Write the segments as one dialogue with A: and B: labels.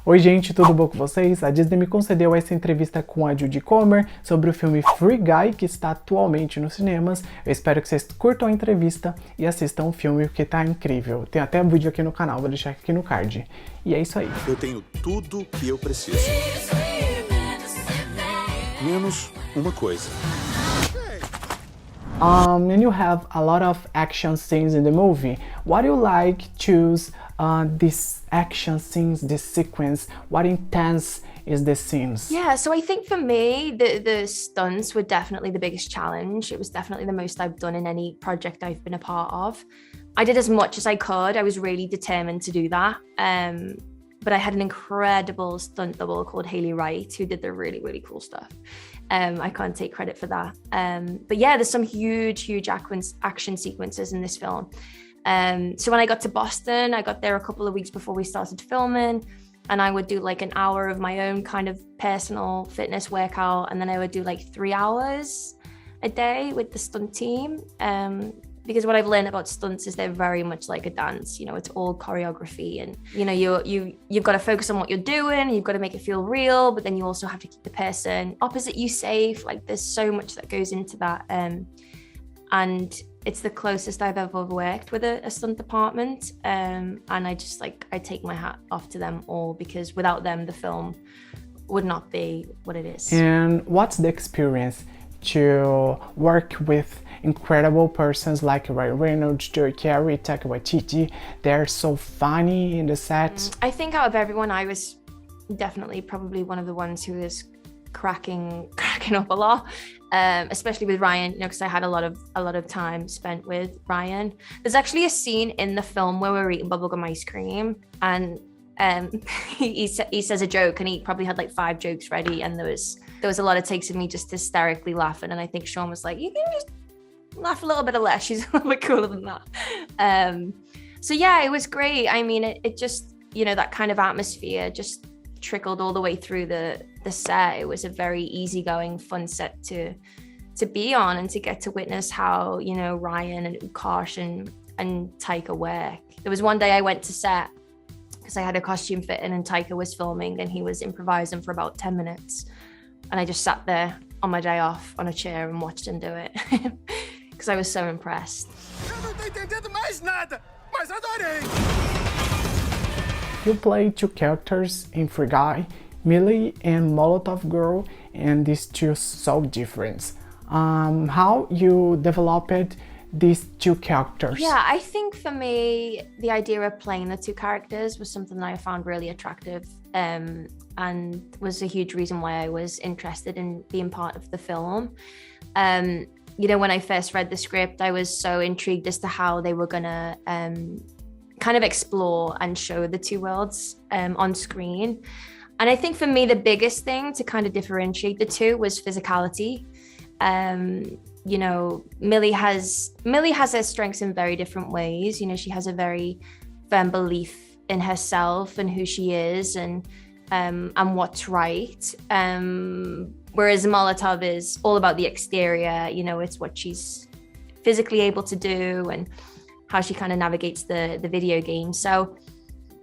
A: Oi gente, tudo bom com vocês? A Disney me concedeu essa entrevista com a Jodie Comer sobre o filme Free Guy, que está atualmente nos cinemas. Eu espero que vocês curtam a entrevista e assistam o filme, porque tá incrível. Tem até um vídeo aqui no canal, vou deixar aqui no card. E é isso aí.
B: Eu tenho tudo que eu preciso. Menos uma coisa.
A: And you have a lot of action scenes in the movie. What do you like choose this action scenes, this sequence? What intense is the scenes?
C: Yeah, so I think for me, the stunts were definitely the biggest challenge. It was definitely the most I've done in any project I've been a part of. I did as much as I could. I was really determined to do that. But I had an incredible stunt double called Haley Wright who did the really, really cool stuff. I can't take credit for that. But yeah, there's some huge action sequences in this film. So when I got to Boston, I got there a couple of weeks before we started filming, and I would do like an hour of my own kind of personal fitness workout, and then I would do like 3 hours a day with the stunt team. Because what I've learned about stunts is they're very much like a dance. You know, it's all choreography, and you know, you've got to focus on what you're doing. You've got to make it feel real, but then you also have to keep the person opposite you safe. Like there's so much that goes into that, and it's the closest I've ever worked with a stunt department. And I just I take my hat off to them all, because without them, the film would not be what it is.
A: And what's the experience to work with incredible persons like Ryan Reynolds, Joey Carey, Taika Waititi? They're so funny in the set.
C: I think out of everyone, I was definitely probably one of the ones who was cracking up a lot, especially with Ryan, you know, because I had a lot of time spent with Ryan. There's actually a scene in the film where we're eating bubblegum ice cream, and he says a joke, and he probably had like 5 jokes ready, and there was a lot of takes of me just hysterically laughing, and I think Sean was like, you can just laugh a little bit less, she's a little bit cooler than that. So yeah, it was great. I mean, it just, you know, that kind of atmosphere just trickled all the way through the set. It was a very easygoing, fun set to be on, and to get to witness how, you know, Ryan and Ukarsh and Taika work. There was one day I went to set because I had a costume fitting, and Taika was filming, and he was improvising for about 10 minutes. And I just sat there on my day off on a chair and watched him do it because I was so impressed.
A: You play 2 characters in Free Guy, Millie and Molotovgirl, and these 2 so different. How you developed these 2 characters?
C: Yeah, I think for me, the idea of playing the 2 characters was something that I found really attractive, and was a huge reason why I was interested in being part of the film. You know, when I first read the script, I was so intrigued as to how they were gonna kind of explore and show the 2 worlds on screen. And I think for me, the biggest thing to kind of differentiate the 2 was physicality. You know, Millie has her strengths in very different ways. You know, she has a very firm belief in herself and who she is, and what's right. Whereas Molotov is all about the exterior. You know, it's what she's physically able to do and how she kind of navigates the video game. So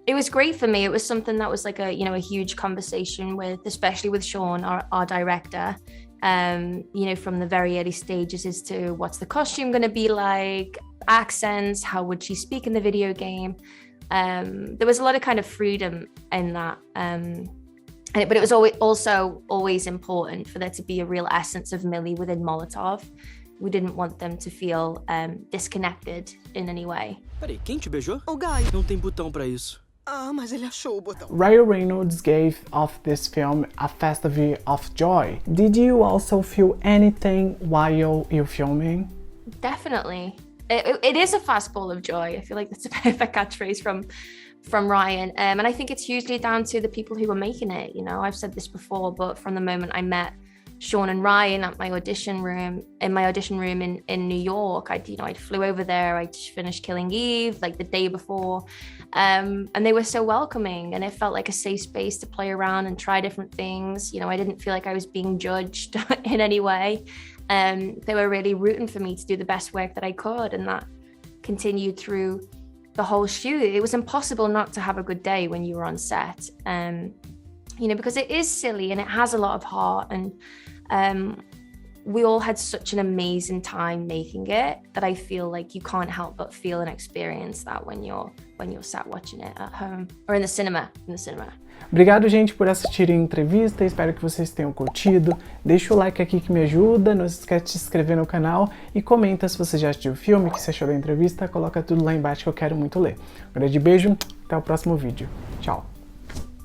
C: it was great for me. It was something that was like a huge conversation with, especially with Sean, our director. You know, from the very early stages as to what's the costume going to be like, accents, how would she speak in the video game. There was a lot of kind of freedom in that. But it was always important for there to be a real essence of Millie within Molotov. We didn't want them to feel disconnected in any way.
D: Peraí, quem te beijou? O Guy. Não tem botão pra isso. Ah, mas ele achou o botão.
A: Ryan Reynolds gave of this film a festival of joy. Did you also feel anything while you filming?
C: Definitely. It is a fast ball of joy. I feel like that's a perfect catchphrase from Ryan. And I think it's hugely down to the people who were making it. You know, I've said this before, but from the moment I met Sean and Ryan at my audition room in New York, I flew over there. I just finished Killing Eve like the day before, and they were so welcoming, and it felt like a safe space to play around and try different things. You know, I didn't feel like I was being judged in any way. They were really rooting for me to do the best work that I could, and that continued through the whole shoot. It was impossible not to have a good day when you were on set, you know, because it is silly and it has a lot of heart, and we all had such an amazing time making it that I feel like you can't help but feel and experience that when you're sat watching it at home or in the cinema.
A: Obrigado, gente, por assistirem a entrevista, espero que vocês tenham curtido. Deixa o like aqui que me ajuda, não se esquece de se inscrever no canal e comenta se você já assistiu o filme, o que você achou da entrevista, coloca tudo lá embaixo que eu quero muito ler. Um grande beijo, até o próximo vídeo. Tchau!